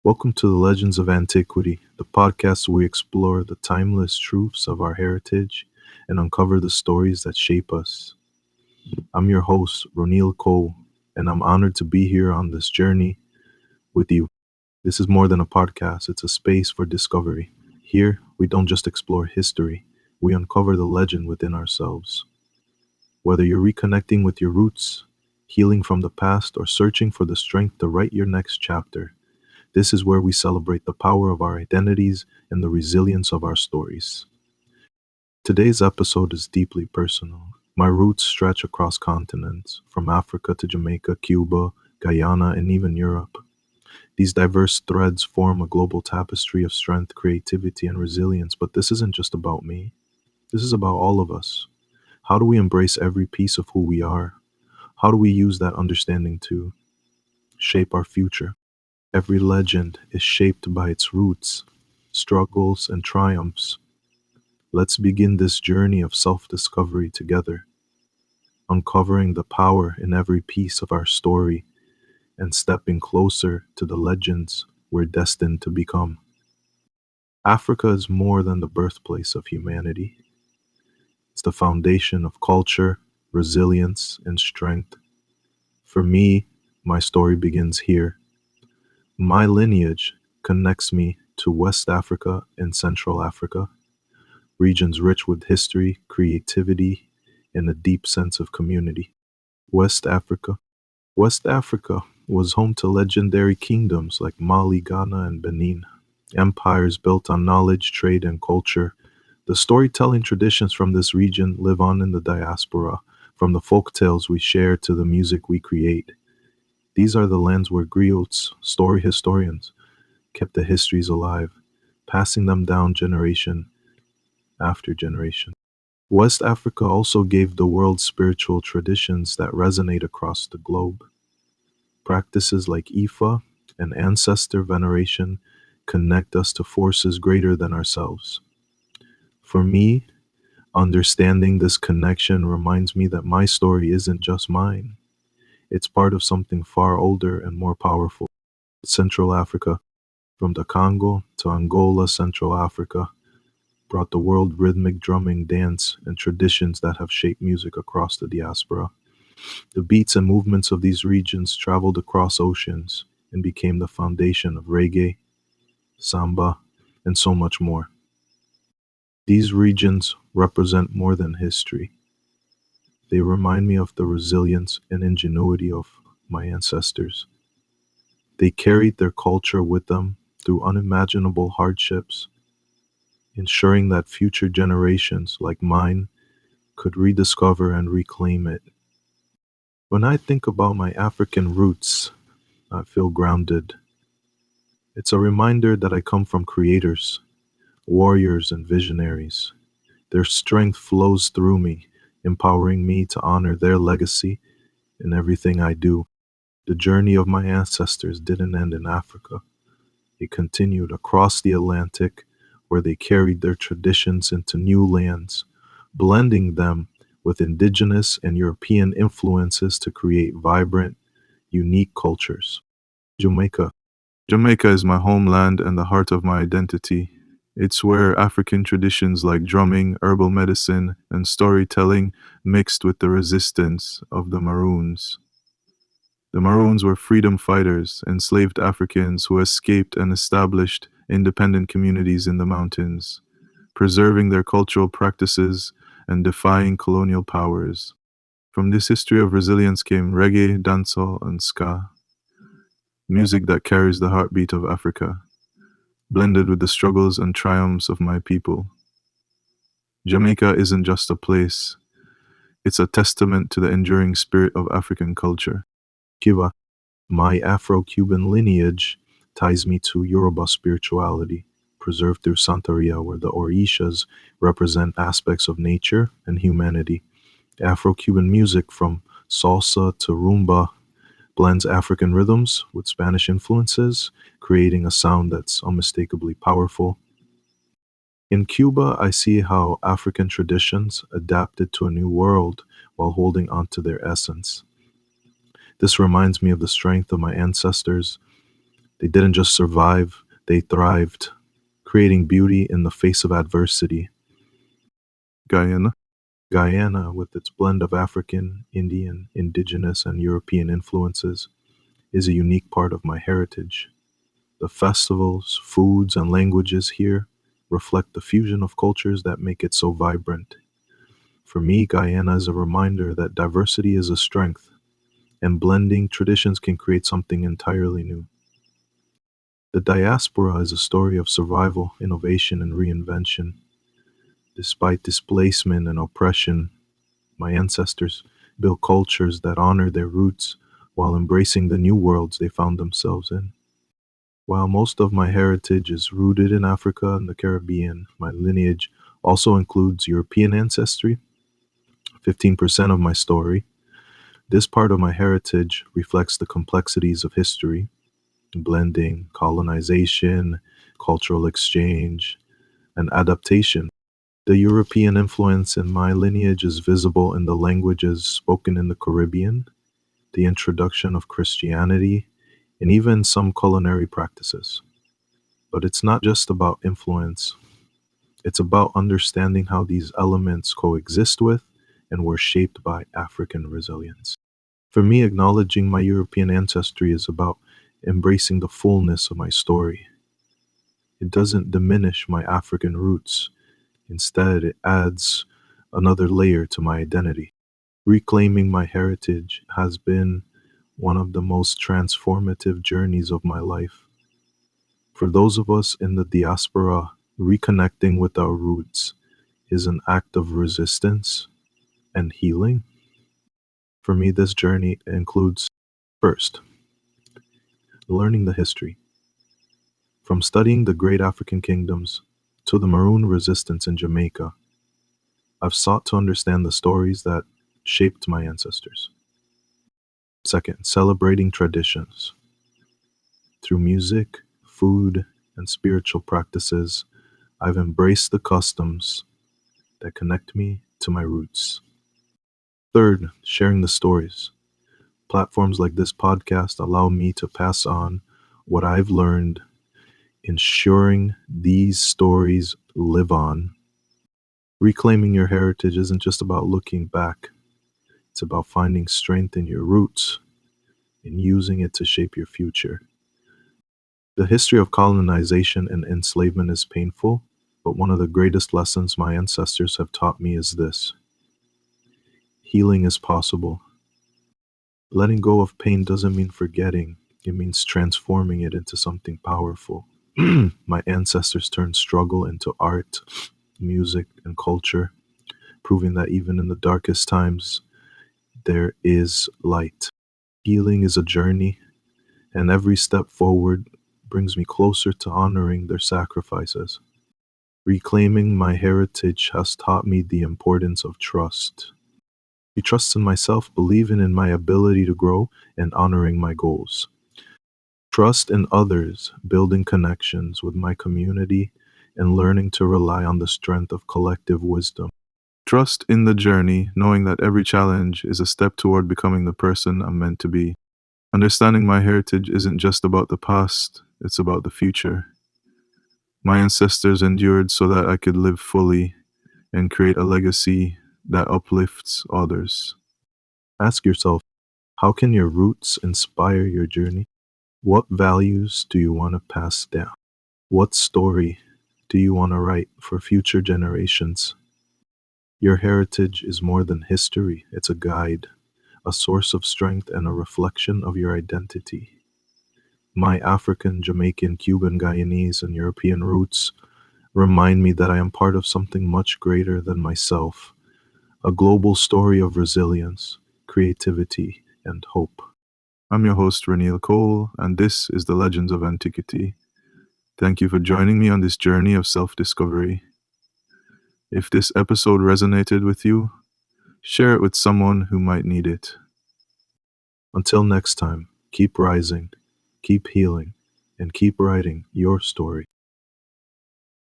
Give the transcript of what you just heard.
Welcome to the Legends of Antiquity, the podcast where we explore the timeless truths of our heritage and uncover the stories that shape us. I'm your host, Roneil Cole, and I'm honored to be here on this journey with you. This is more than a podcast, it's a space for discovery. Here, we don't just explore history, we uncover the legend within ourselves. Whether you're reconnecting with your roots, healing from the past, or searching for the strength to write your next chapter, this is where we celebrate the power of our identities and the resilience of our stories. Today's episode is deeply personal. My roots stretch across continents, from Africa to Jamaica, Cuba, Guyana, and even Europe. These diverse threads form a global tapestry of strength, creativity, and resilience, but this isn't just about me. This is about all of us. How do we embrace every piece of who we are? How do we use that understanding to shape our future? Every legend is shaped by its roots, struggles, and triumphs. Let's begin this journey of self-discovery together, uncovering the power in every piece of our story and stepping closer to the legends we're destined to become. Africa is more than the birthplace of humanity. It's the foundation of culture, resilience, and strength. For me, my story begins here. My lineage connects me to West Africa and Central Africa, regions rich with history, creativity, and a deep sense of community. West Africa. West Africa was home to legendary kingdoms like Mali, Ghana, and Benin, empires built on knowledge, trade, and culture. The storytelling traditions from this region live on in the diaspora, from the folk tales we share to the music we create. These are the lands where griots, story historians, kept the histories alive, passing them down generation after generation. West Africa also gave the world spiritual traditions that resonate across the globe. Practices like Ifa and ancestor veneration connect us to forces greater than ourselves. For me, understanding this connection reminds me that my story isn't just mine. It's part of something far older and more powerful. Central Africa, from the Congo to Angola, Central Africa, brought the world rhythmic drumming, dance, and traditions that have shaped music across the diaspora. The beats and movements of these regions traveled across oceans and became the foundation of reggae, samba, and so much more. These regions represent more than history. They remind me of the resilience and ingenuity of my ancestors. They carried their culture with them through unimaginable hardships, ensuring that future generations like mine could rediscover and reclaim it. When I think about my African roots, I feel grounded. It's a reminder that I come from creators, warriors, and visionaries. Their strength flows through me, empowering me to honor their legacy in everything I do. The journey of my ancestors didn't end in Africa. It continued across the Atlantic, where they carried their traditions into new lands, blending them with indigenous and European influences to create vibrant, unique cultures. Jamaica. Jamaica is my homeland and the heart of my identity. It's where African traditions like drumming, herbal medicine, and storytelling mixed with the resistance of the Maroons. The Maroons were freedom fighters, enslaved Africans who escaped and established independent communities in the mountains, preserving their cultural practices and defying colonial powers. From this history of resilience came reggae, dancehall, and ska, music that carries the heartbeat of Africa, blended with the struggles and triumphs of my people. Jamaica isn't just a place, it's a testament to the enduring spirit of African culture. Cuba. My Afro-Cuban lineage ties me to Yoruba spirituality, preserved through Santeria, where the Orishas represent aspects of nature and humanity. Afro-Cuban music, from salsa to rumba, blends African rhythms with Spanish influences, creating a sound that's unmistakably powerful. In Cuba, I see how African traditions adapted to a new world while holding on to their essence. This reminds me of the strength of my ancestors, They didn't just survive, they thrived, creating beauty in the face of adversity. Guyana, with its blend of African, Indian, indigenous, and European influences, is a unique part of my heritage. The festivals, foods, and languages here reflect the fusion of cultures that make it so vibrant. For me, Guyana is a reminder that diversity is a strength, and blending traditions can create something entirely new. The diaspora is a story of survival, innovation, and reinvention. Despite displacement and oppression, my ancestors built cultures that honor their roots while embracing the new worlds they found themselves in. While most of my heritage is rooted in Africa and the Caribbean, my lineage also includes European ancestry, 15% of my story. This part of my heritage reflects the complexities of history, blending, colonization, cultural exchange, and adaptation. The European influence in my lineage is visible in the languages spoken in the Caribbean, the introduction of Christianity, and even some culinary practices. But it's not just about influence, it's about understanding how these elements coexist with and were shaped by African resilience. For me, acknowledging my European ancestry is about embracing the fullness of my story. It doesn't diminish my African roots. Instead, it adds another layer to my identity. Reclaiming my heritage has been one of the most transformative journeys of my life. For those of us in the diaspora, reconnecting with our roots is an act of resistance and healing. For me, this journey includes, first, learning the history. From studying the great African kingdoms to the Maroon resistance in Jamaica, I've sought to understand the stories that shaped my ancestors. Second, celebrating traditions. Through music, food, and spiritual practices, I've embraced the customs that connect me to my roots. Third, sharing the stories. Platforms like this podcast allow me to pass on what I've learned, ensuring these stories live on. Reclaiming your heritage isn't just about looking back. It's about finding strength in your roots and using it to shape your future. The history of colonization and enslavement is painful, but one of the greatest lessons my ancestors have taught me is this: healing is possible. Letting go of pain doesn't mean forgetting, it means transforming it into something powerful. My ancestors turned struggle into art, music, and culture, proving that even in the darkest times, there is light. Healing is a journey, and every step forward brings me closer to honoring their sacrifices. Reclaiming my heritage has taught me the importance of trust. I trust in myself, believing in my ability to grow, and honoring my goals. Trust in others, building connections with my community, and learning to rely on the strength of collective wisdom. Trust in the journey, knowing that every challenge is a step toward becoming the person I'm meant to be. Understanding my heritage isn't just about the past, it's about the future. My ancestors endured so that I could live fully and create a legacy that uplifts others. Ask yourself, how can your roots inspire your journey? What values do you want to pass down? What story do you want to write for future generations? Your heritage is more than history, it's a guide, a source of strength, and a reflection of your identity. My African, Jamaican, Cuban, Guyanese, and European roots remind me that I am part of something much greater than myself, a global story of resilience, creativity, and hope. I'm your host, Roneil Cole, and this is the Legends of Antiquity. Thank you for joining me on this journey of self-discovery. If this episode resonated with you, share it with someone who might need it. Until next time, keep rising, keep healing, and keep writing your story.